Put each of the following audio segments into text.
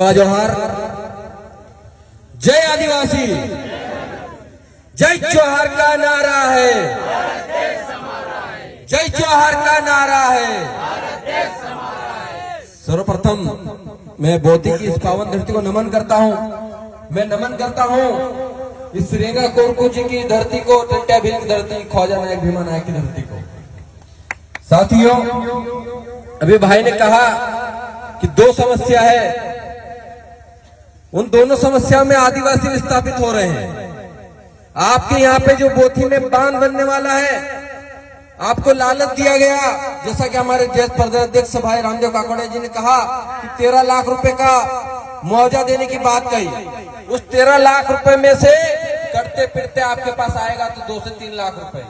जोहार। जय आदिवासी, जय जोहार का नारा है, जय जोहार का नारा है। सर्वप्रथम मैं बौद्धिक की इस पावन धरती को नमन करता हूँ। मैं नमन करता हूँ इस रेंगा कोरकू जी की धरती को, टंट्या भील की धरती, ख्वाजा नायक भीमा नायक की धरती को। साथियों, अभी भाई ने कहा कि दो समस्या है, उन दोनों समस्याओं में आदिवासी विस्थापित हो रहे हैं। आपके यहाँ पे जो बोथी में बांध बनने वाला है, आपको लालच दिया गया, जैसा कि हमारे ज्येष्ठ प्रदेशाध्यक्ष भाई रामदेव काकड़े जी ने कहा कि 13 लाख रुपए का मुआवजा देने की बात कही। उस 13 लाख रुपए में से कटते फिरते आपके पास आएगा तो 2 से 3 लाख रुपए,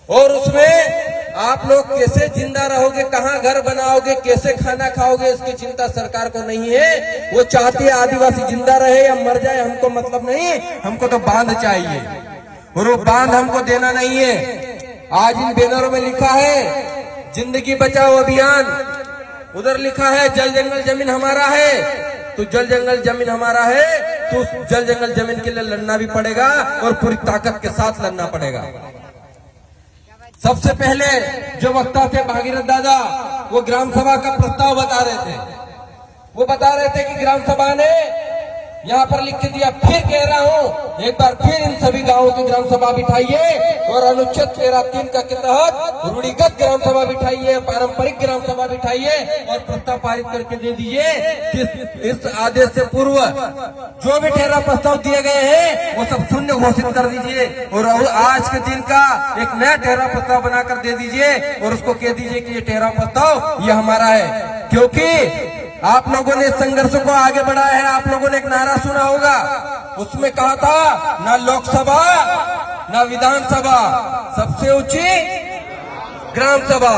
और उसमें आप लोग कैसे जिंदा रहोगे, कहाँ घर बनाओगे, कैसे खाना खाओगे, इसकी चिंता सरकार को नहीं है। वो चाहती है आदिवासी जिंदा रहे या मर जाए, हमको मतलब नहीं, हमको तो बांध चाहिए, और वो बांध हमको देना नहीं है। आज इन बैनरों में लिखा है जिंदगी बचाओ अभियान, उधर लिखा है जल जंगल जमीन हमारा है। तो जल जंगल जमीन हमारा है तो उस जल जंगल जमीन के लिए लड़ना भी पड़ेगा, और पूरी ताकत के साथ लड़ना पड़ेगा। सबसे पहले जो वक्ता थे भागीरथ दादा, वो ग्राम सभा का प्रस्ताव बता रहे थे। वो बता रहे थे कि ग्राम सभा ने यहाँ पर लिख के दिया। फिर कह रहा हूँ, एक बार फिर इन सभी गांवों की ग्राम सभा बिठाइए, और अनुच्छेद 13(3) का के तहत रूढ़िगत ग्राम सभा बिठाइए, पारंपरिक ग्राम सभा बिठाइए, और प्रस्ताव पारित करके दे दीजिए कि इस आदेश से पूर्व जो भी ठहरा प्रस्ताव दिए गए हैं वो सब शून्य घोषित कर दीजिए, और आज के दिन का एक नया ठहरा प्रस्ताव बनाकर दे दीजिए, और उसको कह दीजिए कि ये ठहरा प्रस्ताव ये हमारा है। क्योंकि आप लोगों ने संघर्ष को आगे बढ़ाया है। आप लोगों ने एक नारा सुना होगा, उसमें कहा था ना लोकसभा ना विधानसभा, सबसे ऊंची ग्राम सभा।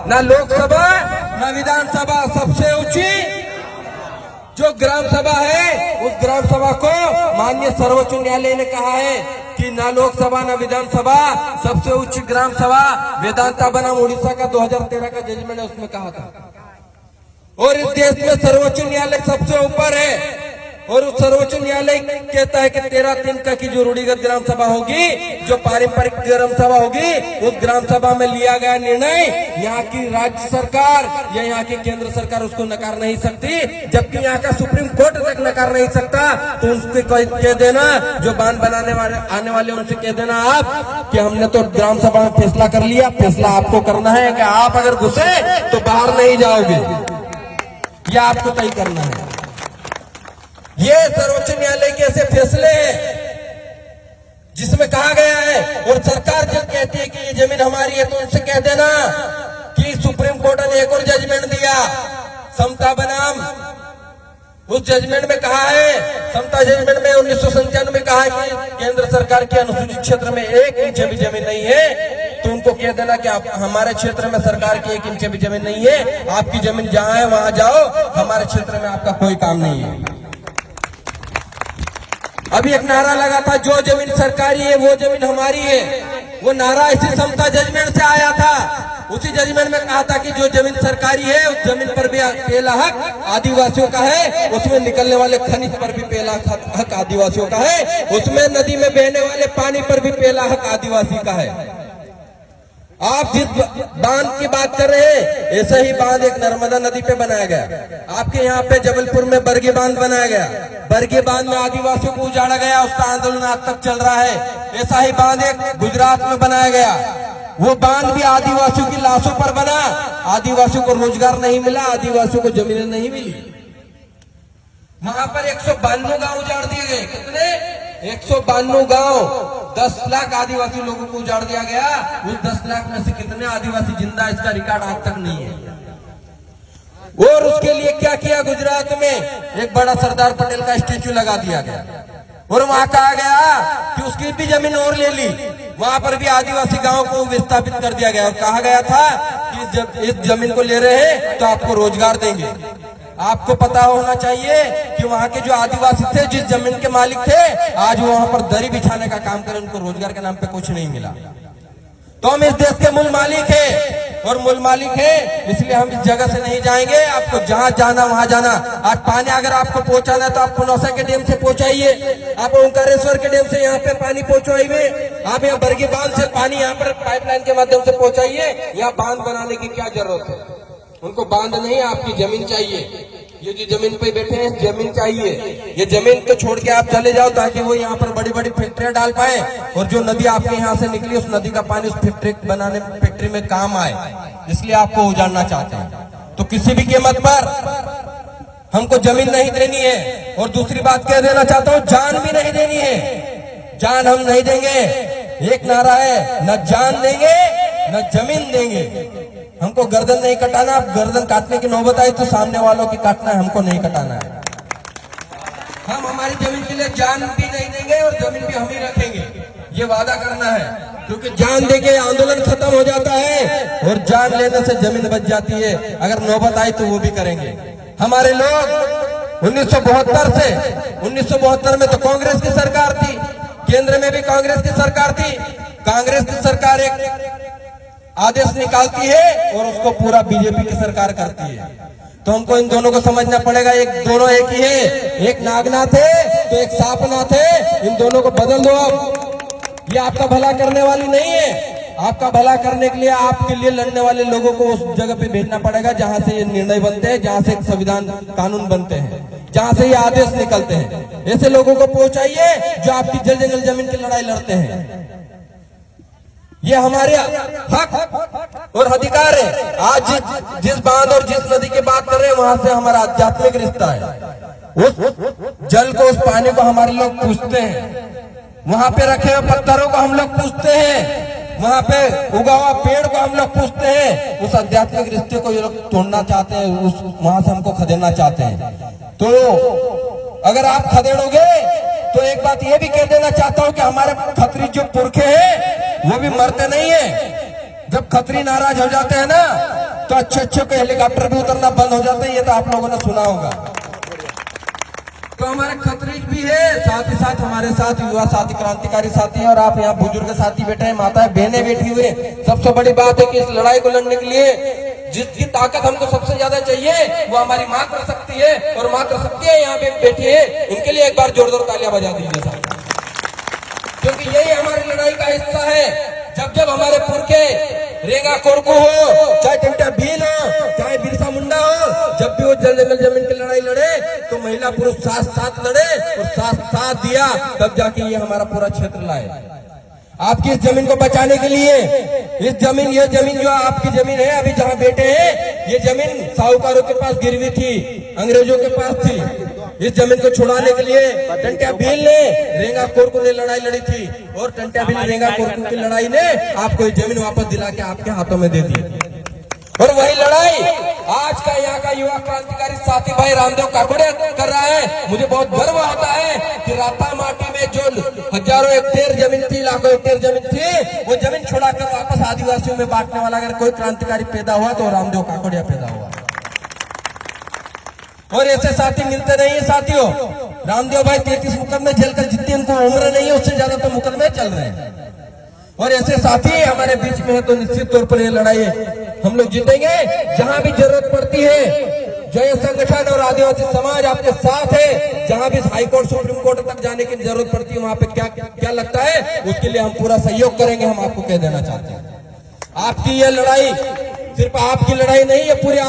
ना लोकसभा ना विधानसभा, सबसे ऊंची जो ग्राम सभा है, उस ग्राम सभा को माननीय सर्वोच्च न्यायालय ने कहा है कि ना लोकसभा ना विधानसभा, सबसे उच्च ग्राम सभा वेदांता बनाम उड़ीसा का 2013 का जजमेंट है, उसमें कहा था। और इस देश में सर्वोच्च न्यायालय सबसे ऊपर है, और उस सर्वोच्च न्यायालय कहता है कि 13(3) का की जो रूढ़िगत ग्राम सभा होगी, जो पारंपरिक ग्राम सभा होगी, उस ग्राम सभा में लिया गया निर्णय यहाँ की राज्य सरकार या यहाँ की केंद्र सरकार उसको नकार नहीं सकती, जबकि यहाँ का सुप्रीम कोर्ट तक नकार नहीं सकता। तो उसको कह देना, जो बांध बनाने वाले आने वाले उनसे कह देना आप कि हमने तो ग्राम सभा में फैसला कर लिया, फैसला आपको करना है कि आप अगर घुसे तो बाहर नहीं जाओगे, यह आपको तय करना है। ये सर्वोच्च न्यायालय के ऐसे फैसले हैं जिसमें कहा गया है, और सरकार जब कहती है कि ये जमीन हमारी है तो उनसे कह देना कि सुप्रीम कोर्ट ने एक और जजमेंट दिया समता बनाम, उस जजमेंट में कहा है, समता जजमेंट में 1997 में कहा है कि केंद्र सरकार के अनुसूचित क्षेत्र में 1 इंच भी जमीन नहीं है, तो उनको कह देना कि आप हमारे क्षेत्र में सरकार की 1 इंच भी जमीन नहीं है, आपकी जमीन जहां है वहां जाओ, हमारे क्षेत्र में आपका कोई काम नहीं है। अभी एक नारा लगा था, जो जमीन सरकारी है वो जमीन हमारी है। वो नारा इसी समता जजमेंट से आया था। उसी जजमेंट में कहा था कि जो जमीन सरकारी है उस जमीन पर भी पहला हक आदिवासियों का है, उसमें निकलने वाले खनिज पर भी पहला हक आदिवासियों का है, उसमें नदी में बहने वाले पानी पर भी पहला हक आदिवासी का है। आप जिस बांध की बात कर रहे हैं, ऐसा ही बांध एक नर्मदा नदी पे बनाया गया। आपके यहाँ पे जबलपुर में बरगी बांध बनाया गया, बरगी बांध में आदिवासियों को उजाड़ा गया, उसका आंदोलन आज तक चल रहा है। ऐसा ही बांध एक गुजरात में बनाया गया, वो बांध भी आदिवासियों की लाशों पर बना, आदिवासियों को रोजगार नहीं मिला, आदिवासियों को जमीनें नहीं मिली। वहां पर 192 गांव उजाड़ दिए गए। कितने? 192 गांव, 10 लाख आदिवासी लोगों को उजाड़ दिया गया। उस 10 लाख में से कितने आदिवासी जिंदा, इसका रिकॉर्ड आज तक नहीं है। और उसके लिए क्या किया, गुजरात में एक बड़ा सरदार पटेल का स्टेच्यू लगा दिया गया, और वहां कहा गया कि उसकी भी जमीन और ले ली। वहां पर भी आदिवासी गांवों को विस्थापित कर दिया गया, और कहा गया था कि इस जमीन को ले रहे हैं तो आपको रोजगार देंगे। आपको पता होना चाहिए कि वहां के जो आदिवासी थे, जिस जमीन के मालिक थे, आज वो वहां पर दरी बिछाने का काम करें, उनको रोजगार के नाम पे कुछ नहीं मिला। तो हम इस देश के मूल मालिक है, और मूल मालिक है, इसलिए हम इस जगह से नहीं जाएंगे। आपको जहां जाना वहां जाना। आज पानी अगर आपको पहुंचाना है तो आप पुनौसा के डैम से पहुंचाइए, आप ओंकारेश्वर के डैम से यहाँ पे पानी पहुंचाइए, आप यहाँ बरगी बांध से पानी यहाँ पर पाइपलाइन के माध्यम से पहुंचाइए। यहाँ बांध बनाने की क्या जरूरत है? उनको बांध नहीं, आपकी जमीन चाहिए। ये जो जमीन पे बैठे हैं जमीन चाहिए। ये जमीन को छोड़ के आप चले जाओ ताकि वो यहाँ पर बड़ी बड़ी फैक्ट्रियां डाल पाए और जो नदी आपके यहाँ से निकली उस नदी का पानी उस फैक्ट्री में काम आए, इसलिए आपको उजाड़ना चाहते हैं। तो किसी भी कीमत पर हमको जमीन नहीं देनी है। और दूसरी बात कह देना चाहता हूँ, जान भी नहीं देनी है। जान हम नहीं देंगे। एक नारा है, न जान देंगे न जमीन देंगे। हमको गर्दन नहीं कटाना। गर्दन काटने की नौबत आई तो सामने वालों की काटना है, हमको नहीं कटाना है। हम हमारी जमीन के लिए जान भी नहीं देंगे और जमीन भी हम ही रखेंगे, ये वादा करना है। क्योंकि जान देके आंदोलन खत्म हो जाता है और जान लेने से जमीन बच जाती है। अगर नौबत आई तो वो भी करेंगे। हमारे लोग 1972 में तो कांग्रेस की सरकार थी, केंद्र में भी कांग्रेस की सरकार थी। कांग्रेस की सरकार एक आदेश निकालती है और उसको पूरा बीजेपी की सरकार करती है। तो हमको इन दोनों को समझना पड़ेगा। दोनों एक ही है, एक नागनाथ है तो एक सांपनाथ है। इन दोनों को बदल दो अब। ये आपका भला करने वाली नहीं है। आपका भला करने के लिए आपके लिए लड़ने वाले लोगों को उस जगह पे भेजना पड़ेगा जहां से ये निर्णय बनते हैं, जहां से संविधान कानून बनते हैं, जहां से ये आदेश निकलते हैं। ऐसे लोगों को पहुंचाइए जो आपकी जल जंगल जमीन की लड़ाई लड़ते हैं। ये हमारे हक और अधिकार है। आज जिस बांध और जिस नदी की बात कर रहे हैं वहां से हमारा आध्यात्मिक रिश्ता है। उस जल को, उस पानी को हमारे लोग पूछते हैं। वहां पे रखे हुए पत्थरों को हम लोग पूछते हैं, वहां पे उगा हुआ पेड़ को हम लोग पूछते हैं। उस आध्यात्मिक रिश्ते को ये लोग तोड़ना चाहते हैं, उस वहां से हमको खदेड़ना चाहते हैं। तो अगर आप खदेड़ोगे तो एक बात ये भी कह देना चाहता हूं कि हमारे खत्री जो पुरखे हैं वो भी मरते नहीं है। जब खत्री नाराज हो जाते हैं ना तो अच्छे अच्छे को हेलीकॉप्टर भी उतरना बंद हो जाते हैं। ये तो आप लोगों ने सुना होगा। तो हमारे खत्री भी है, साथ ही साथ हमारे साथ युवा साथी, क्रांतिकारी साथी हैं और आप यहाँ बुजुर्ग साथी बैठे हैं, माताएं बहनें बैठी हुई हैं। सबसे बड़ी बात है कि इस लड़ाई को लड़ने के लिए जिसकी ताकत हमको सबसे ज्यादा चाहिए वो हमारी मातृ शक्ति है। और मातृ शक्ति है यहाँ पे बैठी है, इनके लिए एक बार जोरदार तालियां बजा दीजिए साहब, क्योंकि यही हमारी लड़ाई का हिस्सा है। जब जब हमारे पुरखे रेंगा कोरकू हो, चाहे टंटा भील हो, चाहे बिरसा मुंडा हो, जब भी वो जल जंगल जमीन की लड़ाई लड़े तो महिला पुरुष साथ साथ लड़े और साथ साथ दिया, तब जाके ये हमारा पूरा क्षेत्र लाए। आपकी इस जमीन को बचाने के लिए ये जमीन जो आपकी जमीन है अभी जहाँ बैठे हैं, ये जमीन साहूकारों के पास गिरवी थी, अंग्रेजों के पास थी। इस जमीन को छुड़ाने के लिए टंट्या भील ने, रेंगा कोरकू ने लड़ाई लड़ी थी और टंट्या भील रेंगा कोरकू की लड़ाई ने आपको ये जमीन वापस दिला के आपके हाथों में दे दी। और वही लड़ाई आज का यहाँ का युवा क्रांतिकारी साथी भाई रामदेव काकोड़िया कर रहा है। मुझे बहुत गर्व होता है कि राता माटी में जो हजारों हेक्टेयर जमीन थी, लाखों हेक्टेयर जमीन थी, वो जमीन छुड़ाकर वापस आदिवासियों में बांटने वाला अगर कोई क्रांतिकारी पैदा हुआ तो रामदेव काकोड़िया पैदा हुआ। और ऐसे साथी मिलते नहीं है साथियों। रामदेव भाई 33 मुकदमे जेल कर, जितनी उनको उम्र नहीं है उससे ज्यादा तो मुकदमे चल रहे हैं। और ऐसे साथी हमारे बीच में है तो निश्चित तौर पर ये लड़ाई हम लोग जीतेंगे। जहां भी जरूरत पड़ती है, जय संगठन और आदिवासी समाज आपके साथ है। जहां भी हाई कोर्ट सुप्रीम कोर्ट तक जाने की जरूरत पड़ती है, वहां पे क्या लगता है उसके लिए हम पूरा सहयोग करेंगे। हम आपको कह देना चाहते हैं आपकी ये लड़ाई सिर्फ आपकी लड़ाई नहीं है, पूरे